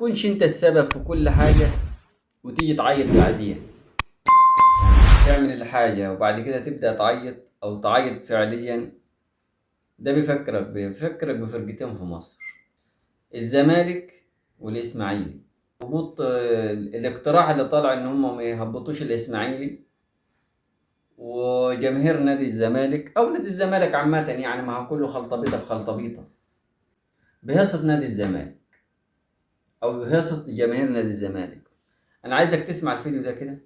تكونش انت السبب في كل حاجة وتيجي تعيط بعديها. تعمل الحاجة وبعد كده تبدأ تعيط أو تعيط فعليا. ده بيفكرك بفرقتين في مصر: الزمالك والإسماعيلي. هبوط الاقتراح اللي طالع إن هم ما يهبطوش الإسماعيلي، وجماهير نادي الزمالك أو نادي الزمالك عامة، يعني ما هو كله خلطبيطة في خلطبيطة، بهيصة نادي الزمالك أو هيصة جماهير نادي الزمالك. أنا عايزك تسمع الفيديو ده كده.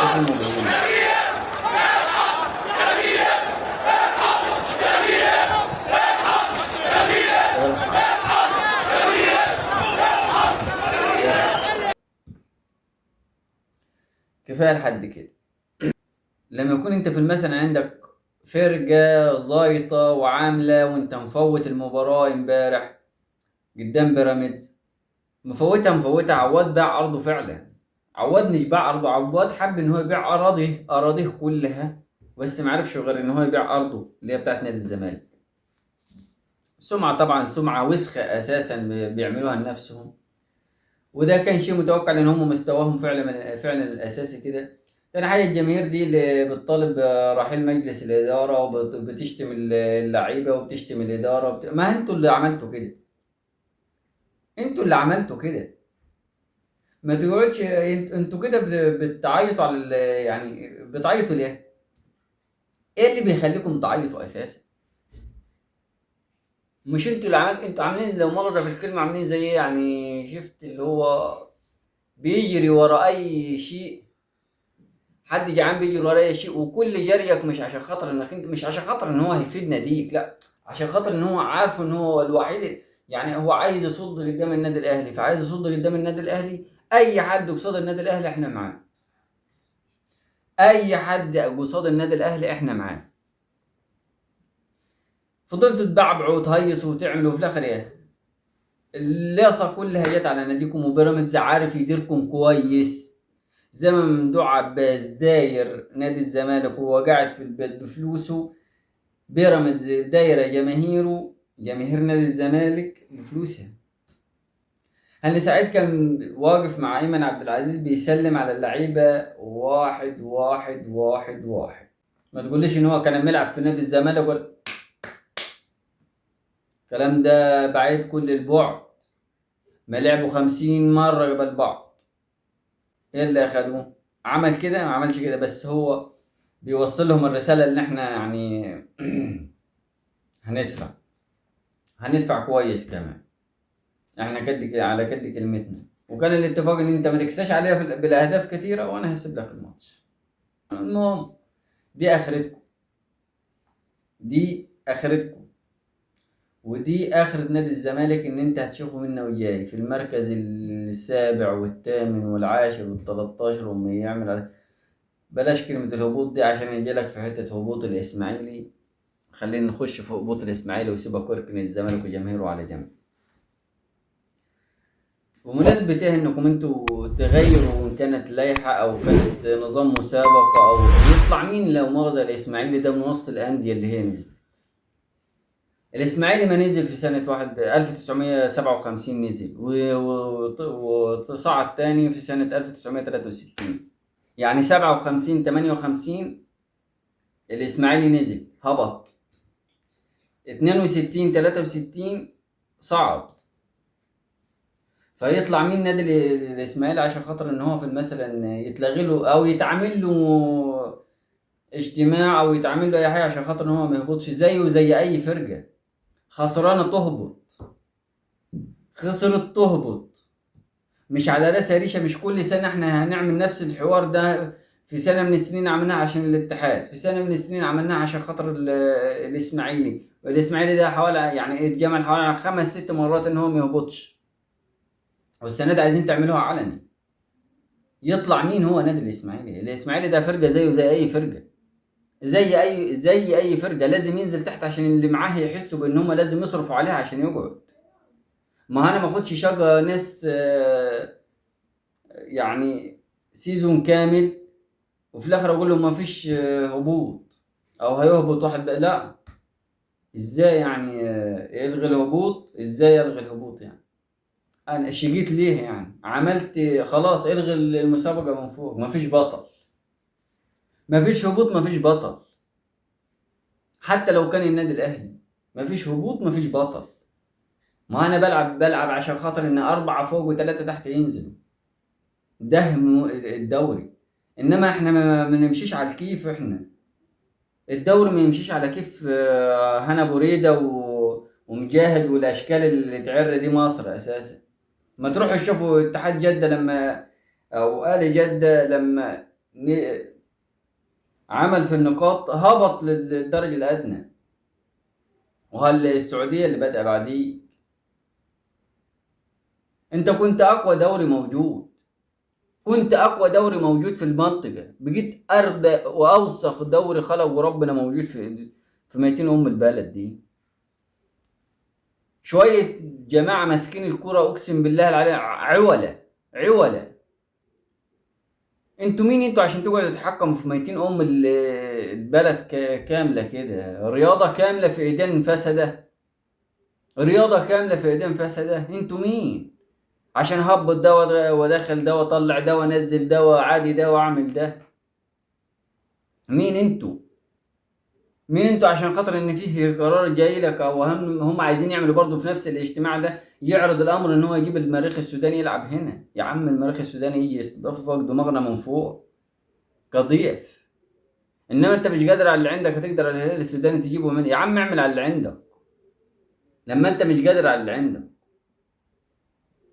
شوف هم بيقولوا كفاية لحد كده. لما يكون انت في المثل عندك فرقة زايطة وعاملة وانت مفوت المباراة امبارح قدام بيراميدز، مفوتها عواد باع ارضه فعلا. عواد مش باع ارضه، عواد حب ان هو يبيع اراضيه كلها، بس معرفش غير ان هو يبيع ارضه اللي هي بتاعت نادي الزمالك. سمعة، طبعا سمعة وسخة اساسا بيعملوها لنفسهم، وده كان شيء متوقع لان هم مستواهم فعلا الاساسي كده. تاني حاجة، الجماهير دي اللي بتطالب برحيل مجلس الإدارة وبتشتم اللعيبة وبتشتم الإدارة ما انتوا اللي عملتوا كده، انتوا اللي عملتوا كده. ما تقعدش انتوا كده بتعيطوا على يعني بتعيطوا ليه؟ ايه اللي بيخليكم تعيطوا اساسا؟ مش انتوا اللي انتوا عاملين لو مؤاخذة في الكلمة، عاملين زي ايه يعني؟ شفت اللي هو بيجري ورا اي شيء، حد جعان بيجري ورا اي شيء، وكل جريك مش عشان خاطر انك انت، مش عشان خاطر ان هو هيفيد ناديك، لا، عشان خاطر ان هو عارف ان هو الوحيد. يعني هو عايز يصد قدام النادي الاهلي، فعايز يصد قدام النادي الاهلي. اي حد قصاد النادي الاهلي احنا معاه، اي حد قصاد النادي الاهلي احنا معاه. فضلتوا تبعبعوا وتهيصوا وتعملوا، في الاخر ايه؟ الليصه كلها جت على ناديكم، وبيراميدز عارف يديركم كويس. زي ما ممدوح عباس داير نادي الزمالك وهو قاعد في البيت بفلوسه، بيراميدز دايره جماهير نادي الزمالك بفلوسها. هاني سعيد كان واقف مع ايمن عبد العزيز بيسلم على اللعيبه واحد واحد واحد واحد. ما تقوليش ان هو كان بيلعب في نادي الزمالك الكلام ده بعيد كل البعد. ما لعبوا 50 مرة قبل بعض. ايه اللي اخدوه؟ عمل كده؟ ما عملش كده، بس هو بيوصل لهم الرسالة ان احنا يعني هندفع هندفع كويس كمان، احنا على قد كلمتنا. وكان الاتفاق ان انت ما تكساش عليها بالاهداف كتيرة وانا هسيب لك الماتش. المهم، دي اخرتكم، دي اخرتكم، ودي آخرة نادي الزمالك. إن أنت هتشوفه منه وجاي في المركز السابع والثامن والعاشر والتلاتاشر، وما يعمل بلاش كلمة الهبوط دي عشان يجيلك في حتة هبوط الإسماعيلي. خلينا نخش في هبوط الإسماعيلي وسيبك وركن الزمالك وجماهيره على جنب. بمناسبة إيه إنكم أنتوا تغيروا، إن كانت لائحة أو كانت نظام مسابقة أو يطلع مين لو مؤاخذة الإسماعيلي ده منص الأندية اللي هي نزلت. الإسماعيلي ما نزل في سنة 1957 نزل وصعد تاني في سنة 1963. يعني 57 58 الإسماعيلي نزل هبط، 62 63 صعد. فيطلع مين نادي الإسماعيلي عشان خاطر إن هو في مثلا يتلغي له أو يتعمل له اجتماع أو يتعمل له أي حاجة عشان خاطر إن هو ما يهبطش زيه زي أي فرقة خسرانة تهبط، خسرت تهبط. مش على راسها ريشه. مش كل سنه احنا هنعمل نفس الحوار ده. في سنه من السنين عملناها عشان الاتحاد، في سنه من السنين عملناها عشان خاطر الاسماعيلي ده حوالي يعني اتجمل حوالي 5 6 مرات ان هو ما يهبطش، والسنه دي عايزين تعملوها علني. يطلع مين هو نادي الاسماعيلي؟ الاسماعيلي ده فرقه زيه زي اي فرقه، زي اي فرقه. لازم ينزل تحت عشان اللي معاه يحسوا بان هم لازم يصرفوا عليها عشان يقعد. ما انا ما اخدش شقه ناس يعني سيزون كامل وفي الاخر اقول له ما فيش هبوط، او هيهبط واحد بقى. لا، ازاي يعني يلغي الهبوط؟ ازاي يلغي الهبوط يعني؟ انا شقيت ليه يعني؟ عملت خلاص، الغي المسابقة من فوق. ما فيش بطل، ما فيش هبوط، ما فيش بطل. حتى لو كان النادي الاهلي، ما فيش هبوط، ما فيش بطل. ما انا بلعب عشان خاطر ان 4 فوق و3 تحت ينزلوا. ده الدوري. انما احنا ما نمشيش على الكيف. احنا الدوري ما يمشيش على كيف هنا بريدة ومجاهد والاشكال اللي تعر دي مصر اساسا. ما تروحوا تشوفوا اتحاد جدة لما، او اهلي جدة لما عمل في النقاط هبط للدرجة الادنى. وهل السعودية اللي بدأ بعديه. انت كنت اقوى دوري موجود، كنت اقوى دوري موجود في المنطقة، بقيت اردى واوسخ دوري خلق ربنا موجود في ميتين ام البلد دي. شوية جماعة ماسكين الكرة، اقسم بالله العلي عولة عولة. انتوا مين انتوا عشان تقعدوا تتحكموا في ميتين ام البلد كاملة كده؟ رياضة كاملة في ايدين فاسدة، رياضة كاملة في ايدين فاسدة. انتوا مين عشان هبط ده ودخل ده وطلع ده ونزل ده وعادي ده واعمل ده؟ مين انتوا؟ مين انتوا عشان خاطر ان فيه قرار جاي لك، او هم عايزين يعملوا برضه في نفس الاجتماع ده يعرض الامر ان هو يجيب المريخ السوداني يلعب هنا؟ يا عم المريخ السوداني يجي يستضاف فوق دماغنا من فوق كضيف. انما انت مش قادر على اللي عندك، هتقدر على الهلال السوداني تجيبه من؟ يا عم اعمل على اللي عندك. لما انت مش قادر على اللي عندك،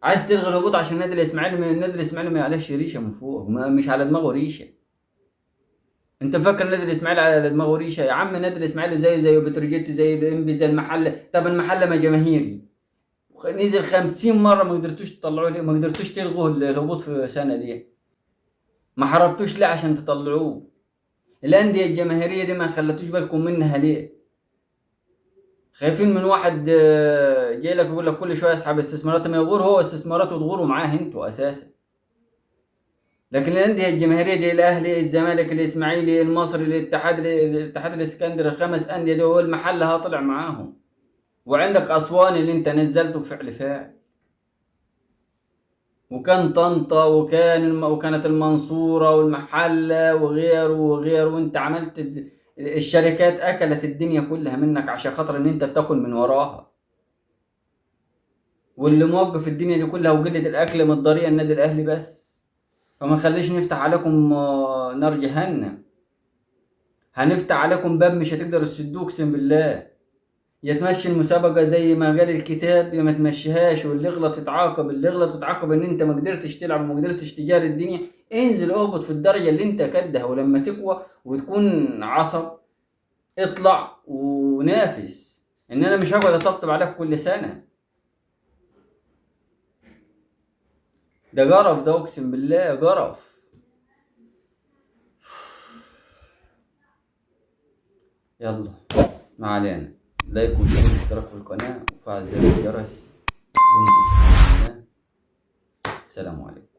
عايز تلغي الهبوط عشان النادي الاسماعيلي، النادي الاسماعيلي ما عليهش ريشه من فوق، مش على دماغه ريشه. انت فاكر النادي الاسماعيلي على دماغه ريشه؟ يا عم النادي الاسماعيلي زي بتروجيت، زي الانبي، زي المحله. طب المحله ما جماهيري، نزل 50 مره، ما قدرتوش تطلعوه ليه؟ ما قدرتوش تلغوا الهبوط في سنه دي؟ ما حاربتوش ليه عشان تطلعوه؟ الانديه الجماهيريه دي ما خلتوش بالكم منها ليه؟ خايفين من واحد جاي لك يقول لك كل شويه اسحب استثمارات، ما يغور هو استثمارات وتغوروا معاه انتوا اساسا. لكن الانديه الجماهيريه دي، الاهلي، الزمالك، الاسماعيلي، المصري، الاتحاد الاسكندري، الخمس انديه دول محلها طلع معاهم. وعندك اسوان اللي انت نزلته بفعل فاعل، وكان طنطا، وكانت المنصوره والمحله وغيره وغيره. وانت عملت الشركات اكلت الدنيا كلها منك عشان خاطر ان انت بتاكل من وراها. واللي موقف الدنيا دي كلها وقله الاكل من الضريع النادي الاهلي بس. فما نخليش نفتح عليكم نار جهنم. هنفتح عليكم باب مش هتقدروا تسدوه اقسم بالله. يا تمشي المسابقه زي ما قال الكتاب، يا ما تمشيهاش. واللي يغلط يتعاقب، اللي يغلط يتعاقب ان انت ما قدرتش تلعب وما قدرتش تجاري الدنيا. انزل اهبط في الدرجه اللي انت كدها، ولما تقوى وتكون عصب اطلع ونافس. ان انا مش هقعد اطبطب عليك كل سنه. ده قرف، ده اقسم بالله قرف. يلا ما علينا. لايك وشير واشتراك في القناة وفعل زر الجرس. دمتم في أمان الله. السلام عليكم.